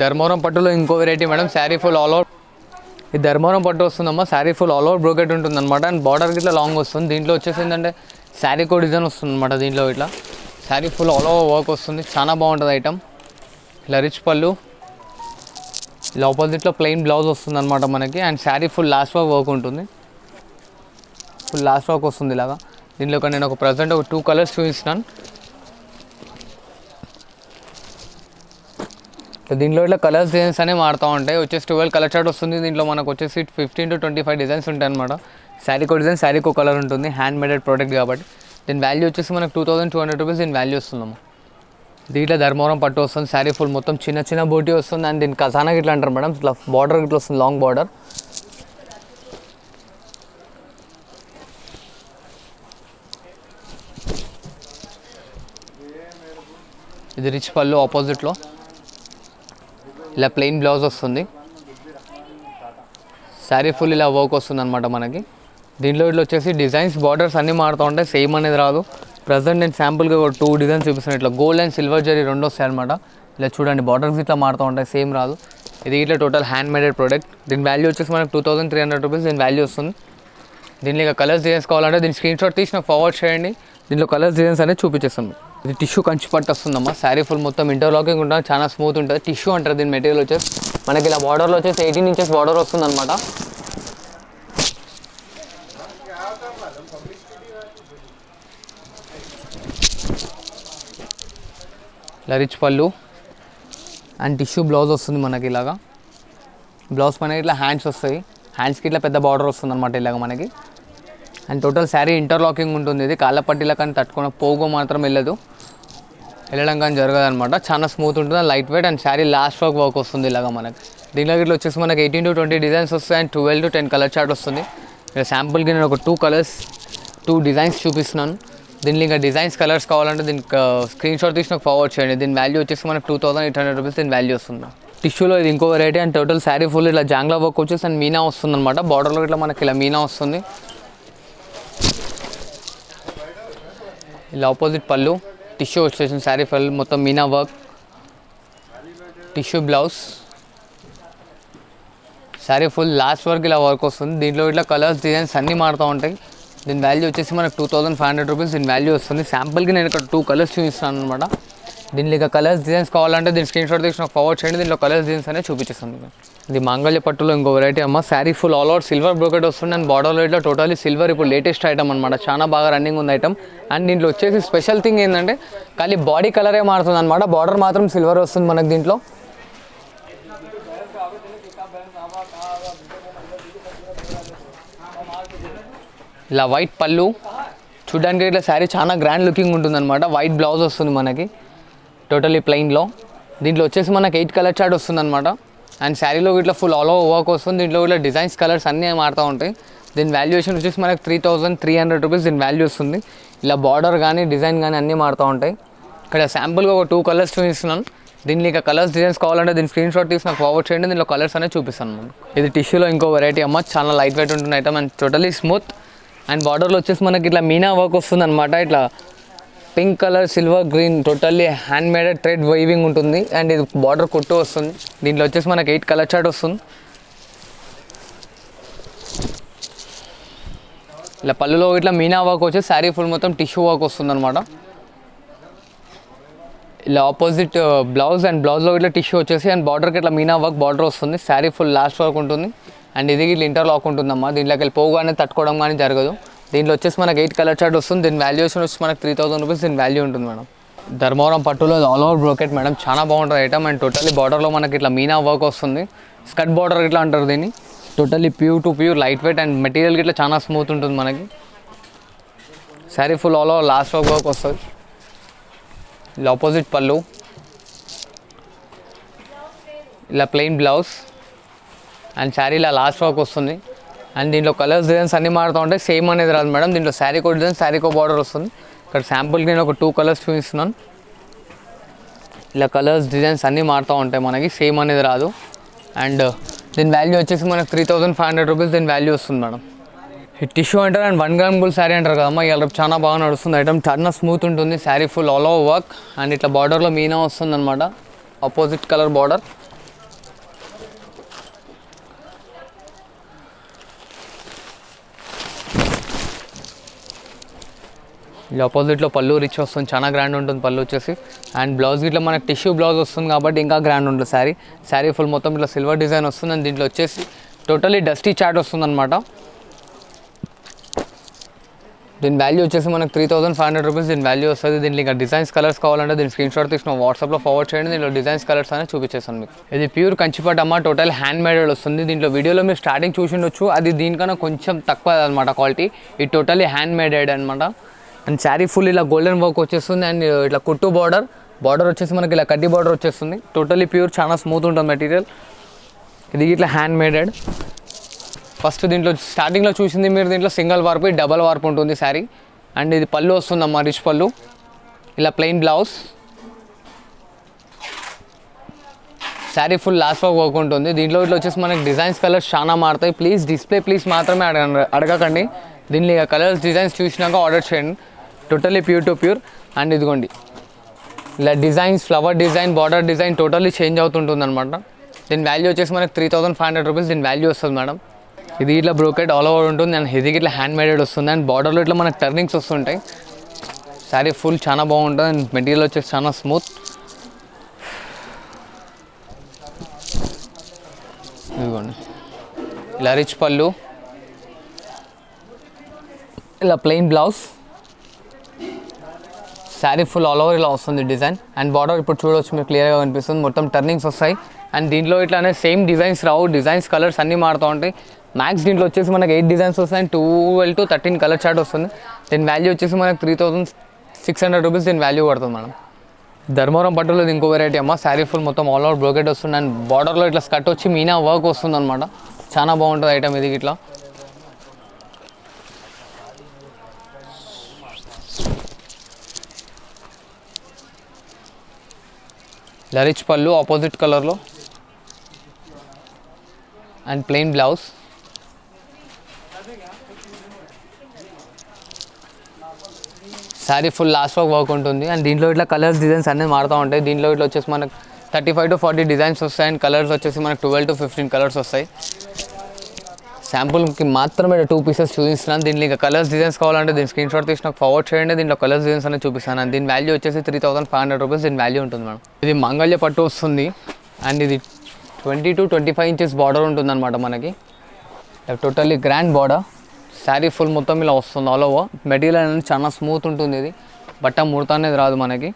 ధర్మవరం పట్టులో ఇంకో variety madam. Sari full all over, ఇది ధర్మవరం పట్టు వస్తుందమ్మా. Sari full all over brocade ఉంటుంది అనమాట. అండ్ బార్డర్కి ఇట్లా లాంగ్ వస్తుంది. దీంట్లో వచ్చేసి ఏంటంటే శారీ కో డిజైన్ వస్తుంది అనమాట. దీంట్లో ఇట్లా sari full all over work వస్తుంది, చాలా బాగుంటుంది ఐటమ్. ఇలా రిచ్ పళ్ళు, ఇలా ఆపోజిట్లో ప్లెయిన్ బ్లౌజ్ వస్తుంది అనమాట మనకి. And sari full last work ఉంటుంది, ఫుల్ లాస్ట్ వర్క్ వస్తుంది ఇలాగా. దీంట్లో నేను ఒక ప్రజెంట్ ఒక 2 కలర్స్ చూపిస్తున్నాను. దీంట్లో ఇట్లా కలర్స్ డిజైన్స్ అనేవి మారుతూ ఉంటాయి. వచ్చేసి 12 కలర్ చార్ట్ వస్తుంది. దీంట్లో మనకు వచ్చేసి 15 to 25 డిజైన్స్ ఉంటాయి అనమాట. శారీకో డిజైన్, శారీకో కలర్ ఉంటుంది, హ్యాండ్ మేడెడ్ ప్రోడక్ట్ కాబట్టి. దీని వాల్యూ వచ్చేసి మనకు 2200 రూపీస్ దీని వాల్యూ వస్తుందమ్మా. దీంట్లో ధర్మవరం పట్టు వస్తుంది. శారీ ఫుల్ మొత్తం చిన్న చిన్న బూటీ వస్తుంది. అండ్ దీని ఖజానా ఇట్లా అంటారు మేడం. ఇట్లా బార్డర్ ఇట్లా వస్తుంది, లాంగ్ బార్డర్. ఇది రిచ్ పళ్ళు, ఆపోజిట్లో ఇలా ప్లెయిన్ బ్లౌజ్ వస్తుంది. శారీ ఫుల్ ఇలా వర్క్ వస్తుంది అనమాట మనకి. దీంట్లో ఇట్లా వచ్చేసి డిజైన్స్ బార్డర్స్ అన్నీ మారుతూ ఉంటాయి, సేమ్ అనేది రాదు. ప్రజెంట్ నేను శాంపుల్గా ఒక 2 డిజైన్స్ చూపిస్తాను. ఇట్లా గోల్డ్ అండ్ సిల్వర్ జరీ 2 వస్తాయి అనమాట. ఇలా చూడండి, బార్డర్స్ ఇట్లా మారుతూ ఉంటాయి, సేమ్ రాదు. ఇది ఇట్లా టోటల్ హ్యాండ్ మేడెడ్ ప్రోడక్ట్. దీని వాల్యూ వచ్చేసి మనకు 2300 రూపీస్ దీని వాల్యూ వస్తుంది. దీనిలో ఇక కలర్స్ డిజైన్స్ కావాలంటే దీని స్క్రీన్ షాట్ తీసి నాకు ఫార్వర్డ్ చేయండి. దీంట్లో కలర్స్ డిజైన్స్ అనేది చూపించేస్తాను. ఇది టిష్యూ కంచి పట్టు వస్తుందమ్మా. శారీ ఫుల్ మొత్తం ఇంటర్లాకింగ్ ఉంటుంది, చాలా స్మూత్ ఉంటుంది. టిష్యూ అంటారు దీని మెటీరియల్ వచ్చేసి. మనకి ఇలా బార్డర్లో వచ్చేసి 18 ఇంచెస్ బార్డర్ వస్తుంది అనమాట. ఇలా రిచ్ పళ్ళు అండ్ టిష్యూ బ్లౌజ్ వస్తుంది మనకి. ఇలాగా బ్లౌజ్ పైన ఇట్లా హ్యాండ్స్ వస్తాయి. హ్యాండ్స్కి ఇట్లా పెద్ద బార్డర్ వస్తుంది అనమాట ఇలాగ మనకి. అండ్ టోటల్ శారీ ఇంటర్లాకింగ్ ఉంటుంది. ఇది కాళ్ళ పట్టీల కానీ తట్టుకున్న పోగు మాత్రం వెళ్ళడం కానీ జరగదు అనమాట. చాలా స్మూత్ ఉంటుంది, light weight and sari last work వస్తుంది ఇలాగ మనకి. దీనిలో ఇట్లా వచ్చేసి మనకి 18 to 20 డిజైన్స్ వస్తాయి అండ్ 12 to 10 కలర్ చార్ట్ వస్తుంది. ఇక్కడ శాంపుల్కి నేను ఒక 2 డిజైన్స్ చూపిస్తున్నాను. దీనికి ఇంకా డిజైన్స్ కలర్స్ కావాలంటే దీనికి స్క్రీన్ షాట్ తీసి నాకు ఫార్వర్డ్ చేయండి. దీని వాల్యూ వచ్చేసి మనకు 2800 రూపీస్ దీని వాల్యూ వస్తుంది. టిష్యూలో ఇది ఇంకో variety and total sari full ఇట్లా జాంగ్లా వర్క్ వచ్చేసి అండ్ మీనా వస్తుంది అనమాట. బార్డర్లో ఇట్లా మనకి ఇలా మీనా వస్తుంది. ఇలా ఆపోజిట్ పళ్ళు, టిష్యూ వచ్చేసి శారీ ఫుల్ మొత్తం Meena work, tissue blouse, sari full last వరకు ఇలా వర్క్ వస్తుంది. దీంట్లో ఇట్లా కలర్స్ డిజైన్స్ అన్నీ మారుతూ ఉంటాయి. దీని వాల్యూ వచ్చేసి మనకు 2500 రూపీస్ దీని వాల్యూ వస్తుంది. శాంపుల్కి నేను ఇక్కడ 2 కలర్స్ చూపిస్తాను అనమాట. దీనిలో ఇక కలర్స్ డిజైన్స్ కావాలంటే దీని స్క్రీన్ షాట్ తీసి నాకు ఫార్వర్డ్ చేయండి. దీంట్లో కలర్స్ డిజైన్స్ అనేది చూపించేస్తాను. ఇది మాంగళ్య పట్టులో ఇంకో వెరైటీ అమ్మ. Sari full all over silver brocade వస్తుంది అండ్ బార్డర్లో ఇట్లా టోటలీ సిల్వర్ ఇప్పుడు లేటెస్ట్ ఐటమ్ అనమాట. చాలా బాగా రన్నింగ్ ఉంది ఐటమ్. అండ్ దీంట్లో వచ్చేసి స్పెషల్ థింగ్ ఏంటంటే ఖాళీ బాడీ కలరే మారుతుంది అనమాట. బార్డర్ మాత్రం సిల్వర్ వస్తుంది మనకు దీంట్లో. ఇలా వైట్ పళ్ళు, చూడడానికి ఇట్లా శారీ చాలా గ్రాండ్ లుకింగ్ ఉంటుందన్నమాట. వైట్ బ్లౌజ్ వస్తుంది మనకి టోటలీ ప్లెయిన్లో. దీంట్లో వచ్చేసి మనకి 8 కలర్ చార్ట్ వస్తుంది అనమాట. అండ్ శారీలో ఇట్లా ఫుల్ ఆల్ ఓవర్ వర్క్ వస్తుంది. దీంట్లో ఇట్లా డిజైన్స్ కలర్స్ అన్నీ మారుతూ ఉంటాయి. దీని వాల్యుయేషన్ వచ్చేసి మనకి 3300 రూపీస్ దీని వాల్యూ వస్తుంది. ఇలా బార్డర్ కానీ డిజైన్ కానీ అన్నీ మారుతూ ఉంటాయి. ఇక్కడ శాంపుల్గా ఒక 2 కలర్స్ చూపిస్తున్నాను. దీనిలో ఇక కలర్స్ డిజైన్స్ కావాలంటే దీని స్క్రీన్ షాట్ తీసి నాకు ఫార్వర్డ్ చేయండి. దీనిలో కలర్స్ అనేది చూపిస్తాను మనం. ఇది టిష్యూలో ఇంకో వెరైటీ అమ్మ. చాలా లైట్ వెయిట్ ఉంటుంది item and totally smooth. And బార్డర్లో వచ్చేసి మనకి ఇట్లా మీనా వర్క్ వస్తుంది అనమాట. ఇట్లా pink colour, silver, green totally hand maded thread weaving ఉంటుంది. అండ్ ఇది బార్డర్ కుట్టు వస్తుంది. దీంట్లో వచ్చేసి మనకి 8 కలర్ చార్ట్ వస్తుంది. ఇలా పళ్ళులో ఇట్లా మీనా వర్క్ వచ్చేసి శారీ ఫుల్ మొత్తం టిష్యూ వర్క్ వస్తుంది అనమాట. ఇలా ఆపోజిట్ బ్లౌజ్ అండ్ బ్లౌజ్లో ఇట్లా టిష్యూ వచ్చేసి అండ్ బార్డర్కి ఇట్లా మీనా వర్క్ బార్డర్ వస్తుంది. శారీ ఫుల్ లాస్ట్ వర్క్ ఉంటుంది. అండ్ ఇది ఇట్లా ఇంటర్లాక్ ఉంటుందమ్మా. దీంట్లోకి వెళ్ళి పోగు కానీ తట్టుకోవడం కానీ జరగదు. దీంట్లో వచ్చేసి మనకి 8 కలర్ చార్ట్ వస్తుంది. దీని వాల్యుయేషన్ వచ్చి మనకి 3000 రూపీస్ దీని వాల్యూ ఉంటుంది మేడం. ధర్మవరం పట్టులో ఆల్ ఓవర్ బ్రోకెట్ మేడం. చాలా బాగుంటుంది ఐటమ్. అండ్ టోటల్లీ బార్డర్లో మనకి ఇట్లా మీనా వర్క్ వస్తుంది. స్కర్ట్ బార్డర్ ఇట్లా అంటారు దీన్ని. Totally pure to pure light weight and material ఇట్లా చాలా స్మూత్ ఉంటుంది మనకి. Sari full all over last work వస్తుంది. ఇలా ఆపోజిట్ పళ్ళు, ఇలా ప్లెయిన్ బ్లౌజ్ అండ్ శారీ ఇలా లాస్ట్ వర్క్ వస్తుంది. అండ్ దీంట్లో కలర్స్ డిజైన్స్ అన్నీ మారుతూ ఉంటాయి. సేమ్ అనేది రాదు మేడం. దీంట్లో శారీ కో డిజైన్, శారీ కో బార్డర్ వస్తుంది. ఇక్కడ శాంపుల్కి నేను ఒక 2 కలర్స్ చూపిస్తున్నాను. ఇలా కలర్స్ డిజైన్స్ అన్నీ మారుతూ ఉంటాయి మనకి. సేమ్ అనేది రాదు. అండ్ దీని వాల్యూ వచ్చేసి మనకి 3500 రూపీస్ దీని వాల్యూ వస్తుంది మేడం. ఈ టిష్యూ అంటారు అండ్ 1 గ్రామ్ గోల్డ్ శారీ అంటారు కదమ్మా. ఇలా చాలా బాగా నడుస్తుంది ఐటమ్. చాలా స్మూత్ ఉంటుంది. Sari full all over work and ఇట్లా బార్డర్లో మీనా వస్తుంది అనమాట. Opposite colour border. ఇలా ఆపోజిట్లో పళ్ళు రిచ్ వస్తుంది. చాలా గ్రాండ్ ఉంటుంది పళ్ళు వచ్చేసి. అండ్ బ్లౌజ్ ఇట్లా మనకి టిష్యూ బ్లౌజ్ వస్తుంది కాబట్టి ఇంకా గ్రాండ్ ఉంటుంది శారీ. శారీ ఫుల్ మొత్తం ఇట్లా సిల్వర్ డిజైన్ వస్తుంది. అండ్ దీంట్లో వచ్చేసి టోటలీ డస్టీ చార్ట్ వస్తుంది అనమాట. దీని వాల్యూ వచ్చేసి మనకు 3500 రూపీస్ దీని వాల్యూ వస్తుంది. దీంట్లో ఇంకా డిజైన్స్ కలర్స్ కావాలంటే దీని స్క్రీన్ షాట్ తీసుకున్న వాట్సాప్లో ఫార్వర్డ్ చేయండి. దీంట్లో డిజైన్స్ కలర్స్ అనేది చూపించేస్తాను మీకు. ఇది ప్యూర్ కంచిపట్టు అమ్మ. టోటల్ హ్యాండ్ మేడెడ్ వస్తుంది. దీంట్లో వీడియోలో మీరు స్టార్టింగ్ చూసిండొచ్చు. అది దీనికన్నా కొంచెం తక్కువ అనమాట క్వాలిటీ. ఇది టోటలీ హ్యాండ్ మేడెడ్ అనమాట. అండ్ శారీ ఫుల్ ఇలా గోల్డెన్ వర్క్ వచ్చేస్తుంది. అండ్ ఇట్లా కుట్టు బార్డర్ వచ్చేసి మనకి ఇలా కడ్డీ బార్డర్ వచ్చేస్తుంది. టోటలీ ప్యూర్, చాలా స్మూత్ ఉంటుంది మెటీరియల్. ఇది ఇట్లా హ్యాండ్ మేడెడ్. ఫస్ట్ దీంట్లో స్టార్టింగ్లో చూసింది మీరు. దీంట్లో సింగిల్ వార్పు, డబల్ వార్పు ఉంటుంది శారీ. అండ్ ఇది పళ్ళు వస్తుందమ్మా, రిచ్ పళ్ళు. ఇలా plain blouse. Sari full last work ఉంటుంది. దీంట్లో ఇట్లా వచ్చేసి మనకి డిజైన్స్ కలర్స్ చాలా మారుతాయి. ప్లీజ్ డిస్ప్లే ప్లీజ్ మాత్రమే అడగకండి. దీనిలో కలర్స్ డిజైన్స్ చూసినాక ఆర్డర్ చేయండి. Totally pure to pure. And ఇదిగోండి ఇలా designs, flower design, border design totally change అవుతుంటుంది అనమాట. దీని వాల్యూ వచ్చేసి మనకి 3500 రూపీస్ దీని వాల్యూ వస్తుంది మేడం. ఇది ఇట్లా బ్రోకెట్ ఆల్ ఓవర్ ఉంటుంది. అండ్ ఇది ఇట్లా హ్యాండ్ మేడెడ్ వస్తుంది. అండ్ బార్డర్లో ఇట్లా మనకి టర్నింగ్స్ వస్తుంటాయి. శారీ ఫుల్ చాలా బాగుంటుంది. అండ్ మెటీరియల్ వచ్చేసి చాలా స్మూత్. ఇదిగోండి ఇలా రిచ్ పళ్ళు, ఇలా plain blouse. Sari full all over ఇలా వస్తుంది డిజైన్. అండ్ బార్డర్ ఇప్పుడు చూడవచ్చు మీకు క్లియర్గా కనిపిస్తుంది. మొత్తం టర్నింగ్స్ వస్తాయి. అండ్ దీంట్లో ఇట్లానే సేమ్ డిజైన్స్ రావు. డిజైన్స్ కలర్స్ అన్నీ మారుతూ ఉంటాయి. మ్యాక్స్ దీంట్లో వచ్చేసి మనకి 8 డిజైన్స్ వస్తాయి అండ్ 12 to 13 కలర్ చార్ట్ వస్తుంది. దీని వాల్యూ వచ్చేసి మనకి 3600 రూపీస్ దీని వాల్యూ పడుతుంది మేడం. ధర్మవరం పట్టులో ఇంకో వెరైటీ అమ్మ. శారీ ఫుల్ మొత్తం ఆల్ ఓవర్ బ్రోకెట్ వస్తుంది అండ్ బార్డర్లో ఇట్లా స్కర్ట్ వచ్చి మీనా వర్క్ వస్తుంది అనమాట. చాలా బాగుంటుంది ఐటమ్ ఇది. ఇట్లా రిచ్ పళ్ళు ఆపోజిట్ కలర్లో and plain blouse. Sari full last work ఉంటుంది అండ్ దీంట్లో ఇట్లా కలర్స్ డిజైన్స్ అన్నీ మారుతూ ఉంటాయి. దీంట్లో ఇట్లా వచ్చేసి మనకు 35 to 40 డిజైన్స్ వస్తాయి అండ్ కలర్స్ వచ్చేసి మనకు 12 to 15 కలర్స్ వస్తాయి. శాంపుల్కి మాత్రమే 2 పీసెస్ చూపిస్తున్నాను. దీంట్లో ఇంకా కలర్స్ డిజైన్స్ కావాలంటే దీని స్క్రీన్ షాట్ తీసి నాకు ఫార్వర్డ్ చేయండి. దీంట్లో కలర్స్ డిజైన్స్ అనేది చూపిస్తాను. దీని వాల్యూ వచ్చేసి 3500 రూపీస్ దీని వాల్యూ ఉంటుంది మేడం. ఇది మంగళ్య పట్టు వస్తుంది అండ్ ఇది 20 to 25 ఇంచెస్ బార్డర్ ఉంటుంది అనమాట మనకి. Totally grand border. Sari full మొత్తం ఇలా వస్తుంది ఆల్ ఓవర్. మెటీరియల్ అనేది చాలా స్మూత్ ఉంటుంది. ఇది బట్ట ముడత అనేది రాదు మనకి.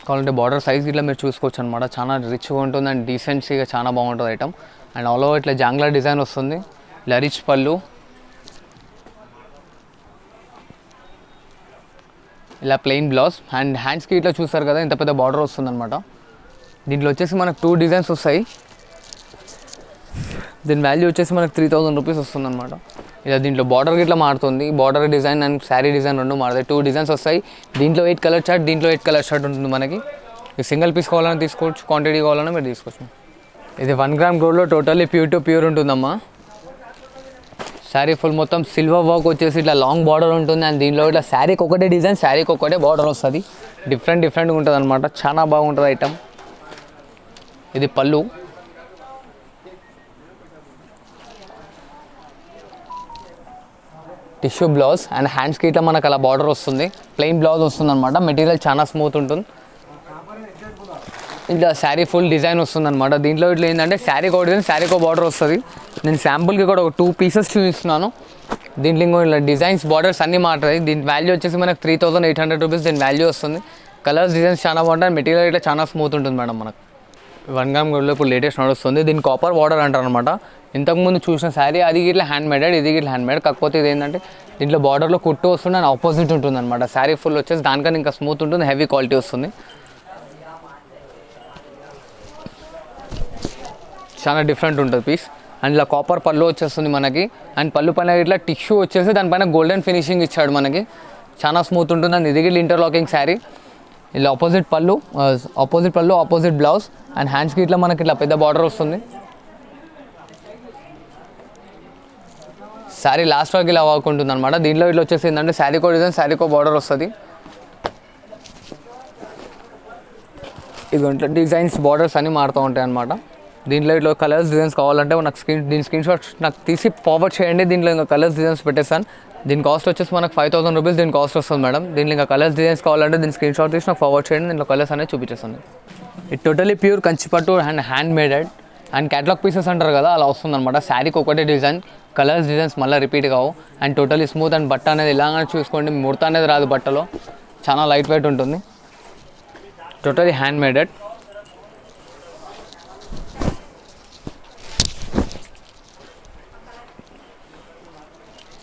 కావాలంటే బార్డర్ సైజ్ ఇట్లా మీరు చూసుకోవచ్చు అనమాట. చాలా రిచ్గా ఉంటుంది అండ్ డీసెన్సీగా చాలా బాగుంటుంది ఐటమ్. అండ్ ఆల్ ఓవర్ ఇట్లా జాంగ్లా డిజైన్ వస్తుంది. ఇలా రిచ్ పళ్ళు, ఇలా ప్లెయిన్ బ్లౌజ్ అండ్ హ్యాండ్స్కి ఇట్లా చూస్తారు కదా ఇంత పెద్ద బార్డర్ వస్తుంది అనమాట. దీంట్లో వచ్చేసి మనకు 2 డిజైన్స్ వస్తాయి. దీని వాల్యూ వచ్చేసి మనకు 3000 రూపీస్ వస్తుంది అనమాట. ఇలా దీంట్లో బార్డర్కి ఇట్లా మారుతుంది. Border design and sari design రెండు మారుతాయి. 2 డిజైన్స్ వస్తాయి. దీంట్లో 8 కలర్ చార్ట్, దీంట్లో 8 కలర్ చార్ట్ ఉంటుంది మనకి. ఇది సింగిల్ పీస్ కావాలని తీసుకోవచ్చు, క్వాంటిటీ కావాలన్నా మీరు తీసుకోవచ్చు. ఇది 1 గ్రామ్ గోల్డ్లో టోటల్లీ ప్యూర్ టు ప్యూర్ ఉంటుందమ్మా. శారీ ఫుల్ మొత్తం సిల్వర్ వర్క్ వచ్చేసి ఇట్లా లాంగ్ బార్డర్ ఉంటుంది అండ్ దీంట్లో ఇట్లా శారీకి ఒకటే డిజైన్, శారీకి ఒకటే బార్డర్ వస్తుంది. డిఫరెంట్గా ఉంటుంది అనమాట. చాలా బాగుంటుంది ఐటమ్. ఇది పళ్ళు, టిష్యూ బ్లౌజ్ అండ్ హ్యాండ్స్కి ఇట్లా మనకు అలా బార్డర్ వస్తుంది. ప్లెయిన్ బ్లౌజ్ వస్తుంది అనమాట. మెటీరియల్ చాలా స్మూత్ ఉంటుంది. ఇట్లా శారీ ఫుల్ డిజైన్ వస్తుంది అనమాట. దీంట్లో ఇట్లా ఏంటంటే శారీకి ఒక డిజైన్, శారీకి ఒక బార్డర్ వస్తుంది. నేను శాంపుల్కి కూడా ఒక 2 పీసెస్ చూపిస్తున్నాను. దీంట్లో ఇంకో ఇలా డిజైన్స్ బార్డర్స్ అన్నీ మారుతాయి. దీని వాల్యూ వచ్చేసి మనకు 3800 రూపీస్ దీని వాల్యూ వస్తుంది. కలర్స్ డిజైన్స్ చాలా బాగుంటాయి. మెటీరియల్ ఇట్లా చాలా స్మూత్ ఉంటుంది మేడం మనకు. 1 గ్రామ్ గోల్డ్లో ఇప్పుడు లేటెస్ట్ నడుస్తుంది. దీన్ని కాపర్ బార్డర్ అంటారు అనమాట. ఇంతకుముందు చూసిన శారీ అది ఇట్లా హ్యాండ్ మేడెడ్, ఇది ఇట్లా హ్యాండ్ మేడ్. కాకపోతే ఇది ఏంటంటే దీంట్లో బార్డర్లో కుట్టు వస్తుంది అండ్ ఆపోజిట్ ఉంటుంది అనమాట. శారీ ఫుల్ వచ్చేసి దానికన్నా ఇంకా స్మూత్ ఉంటుంది, హెవీ క్వాలిటీ వస్తుంది. చాలా డిఫరెంట్ ఉంటుంది పీస్. అండ్ ఇలా కాపర్ పళ్ళు వచ్చేస్తుంది మనకి. అండ్ పళ్ళు పైన ఇట్లా టిష్యూ వచ్చేసి దానిపైన గోల్డెన్ ఫినిషింగ్ ఇచ్చాడు మనకి. చాలా స్మూత్ ఉంటుంది అండ్ ఇది ఇట్లా ఇంటర్లాకింగ్ శారీ. ఇలా ఆపోజిట్ పళ్ళు, ఆపోజిట్ బ్లౌజ్ అండ్ హ్యాండ్స్కి ఇట్లా మనకి ఇట్లా పెద్ద బార్డర్ వస్తుంది. శారీ లాస్ట్ వరకు ఇలా వర్క్ ఉంటుంది అనమాట. దీంట్లో ఇట్లా వచ్చేసి ఏంటంటే శారీకో డిజైన్, శారీకో బార్డర్ వస్తుంది. ఇదిగో ఇట్లా డిజైన్స్ బార్డర్స్ అన్నీ మారుతూ ఉంటాయి అనమాట. దీంట్లో ఇట్లా కలర్స్ డిజైన్స్ కావాలంటే నాకు స్క్రీన్ షాట్ నాకు తీసి ఫార్వర్డ్ చేయండి. దీంట్లో ఇంకా కలర్స్ డిజైన్స్ పెట్టేస్తాను. దీని కాస్ట్ వచ్చేసి మనకు 5000 రూపీస్ దీని కాస్ట్ వస్తుంది మేడం. దీంట్లో ఇంకా కలర్స్ డిజైన్స్ కావాలంటే దీని స్క్రీన్ షాట్ తీసి నాకు ఫార్వర్డ్ చేయండి. దీంట్లో కలర్స్ అనేది చూపించేస్తాను. ఇది totally pure Kanchipattu and hand మేడెడ్ and catalogue pieces అంటారు కదా అలా వస్తుంది అనమాట. శారీకి ఒకటే డిజైన్, కలర్స్ డిజైన్స్ మళ్ళీ రిపీట్ కావు అండ్ టోటలీ స్మూత్ అండ్ బట్ట అనేది ఇలాగనే చూసుకోండి. ముడత అనేది రాదు బట్టలో. చాలా లైట్ వెయిట్ ఉంటుంది. Totally hand మేడెడ్.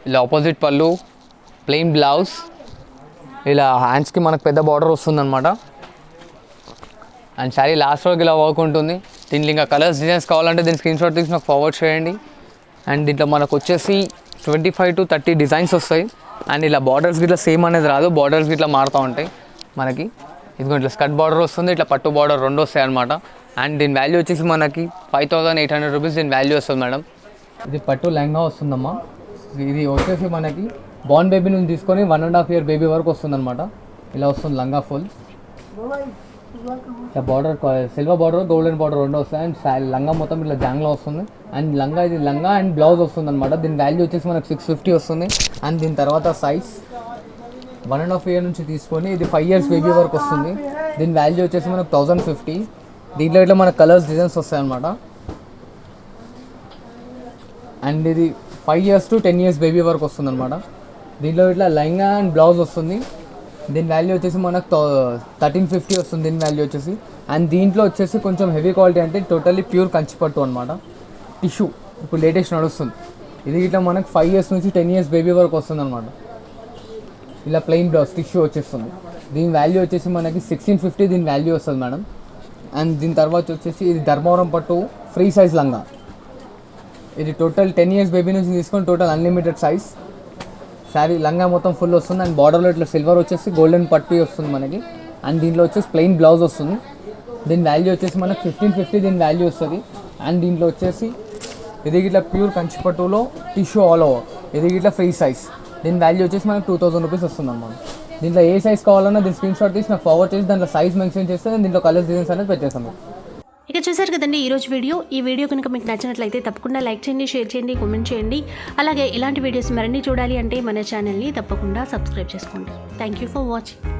ఇలా ఆపోజిట్ పళ్ళు, ప్లెయిన్ బ్లౌజ్, ఇలా హ్యాండ్స్కి మనకు పెద్ద బార్డర్ వస్తుంది అనమాట. అండ్ శారీ లాస్ట్ వరకు ఇలా వర్క్ ఉంటుంది. దీంట్లో ఇంకా కలర్స్ డిజైన్స్ కావాలంటే దీని స్క్రీన్ షాట్ తీసి నాకు ఫార్వర్డ్ చేయండి. అండ్ దీంట్లో మనకు వచ్చేసి 25 to 30 డిజైన్స్ వస్తాయి. అండ్ ఇలా బార్డర్స్ ఇట్లా సేమ్ అనేది రాదు, బార్డర్స్ ఇట్లా మారుతూ ఉంటాయి మనకి. ఇదిగో ఇట్లా స్కర్ట్ బార్డర్ వస్తుంది, ఇట్లా పట్టు బార్డర్ రెండు వస్తాయి అనమాట. అండ్ దీని వాల్యూ వచ్చేసి మనకి 5800 రూపీస్ దీని వాల్యూ వస్తుంది మేడం. ఇది పట్టు లెహంగా వస్తుందమ్మా. ఇది వచ్చేసి మనకి బార్న్ బేబీ నుంచి తీసుకొని 1.5 year బేబీ వరకు వస్తుంది అనమాట. ఇలా వస్తుంది లంగా full. Border silver border, golden border రెండు వస్తాయి. అండ్ లంగా మొత్తం ఇట్లా జాంగ్లో వస్తుంది. అండ్ ఇది లంగా అండ్ బ్లౌజ్ వస్తుంది అనమాట. దీని వాల్యూ వచ్చేసి మనకు 650 వస్తుంది. అండ్ దీని తర్వాత సైజ్ 1.5 year నుంచి తీసుకొని ఇది 5 years బేబీ వరకు వస్తుంది. దీని వాల్యూ వచ్చేసి మనకు 1050. దీంట్లో ఇట్లా మనకు కలర్స్ డిజైన్స్ వస్తాయి అనమాట. అండ్ ఇది 5 years to 10 years బేబీ వరకు వస్తుంది అనమాట. దీంట్లో ఇట్లా లెహంగా అండ్ బ్లౌజ్ వస్తుంది. దీని వాల్యూ వచ్చేసి మనకు 1350 వస్తుంది దీని వాల్యూ వచ్చేసి. అండ్ దీంట్లో వచ్చేసి కొంచెం హెవీ క్వాలిటీ అంటే టోటల్లీ ప్యూర్ కంచిపట్టు అనమాట. టిష్యూ ఇప్పుడు లేటెస్ట్ నడుస్తుంది. ఇది ఇట్లా మనకు 5 years నుంచి 10 years బేబీ వరకు వస్తుంది అనమాట. ఇలా ప్లెయిన్ బ్లౌజ్ టిష్యూ వచ్చేస్తుంది. దీని వాల్యూ వచ్చేసి మనకి 1650 దీని వాల్యూ వస్తుంది మేడం. అండ్ దీని తర్వాత వచ్చేసి ఇది ధర్మవరం పట్టు ఫ్రీ సైజ్ లంగా. ఇది టోటల్ 10 years బేబీ నుంచి తీసుకొని టోటల్ అన్లిమిటెడ్ సైజ్ శారీ. లంగా మొత్తం ఫుల్ వస్తుంది. అండ్ బార్డర్లో ఇట్లా సిల్వర్ వచ్చేసి గోల్డెన్ పట్టు వస్తుంది మనకి. అండ్ దీంట్లో వచ్చేసి ప్లెయిన్ బ్లౌజ్ వస్తుంది. దీని వాల్యూ వచ్చేసి మనకు 1550 దీని వాల్యూ వస్తుంది. అండ్ దీంట్లో వచ్చేసి ఇది ఇట్లా ప్యూర్ కంచిపట్టులో టిష్యూ ఆల్ ఓవర్. ఇది ఇట్లా ఫ్రీ సైజ్. దీని వాల్యూ వచ్చేసి మనకు 2000 రూపీస్ వస్తుంది అన్నమాట. దీంట్లో ఏ సైజ్ కావాలన్నా దీని స్క్రీన్ షాట్ తీసి నాకు ఫార్వర్డ్ చేసి దాంట్లో సైజ్ మెన్షన్ చేస్తే నేను దీంట్లో కలర్స్ డిజైన్స్ అనేది పెట్టేస్తాను. ఇక చూసారు కదండి ఈరోజు వీడియో. ఈ వీడియో కనుక మీకు నచ్చినట్లయితే తప్పకుండా లైక్ చేయండి, షేర్ చేయండి, కామెంట్ చేయండి. అలాగే ఇలాంటి వీడియోస్ మరిన్ని చూడాలి అంటే మన ఛానల్ని తప్పకుండా సబ్స్క్రైబ్ చేసుకోండి. Thank you for watching.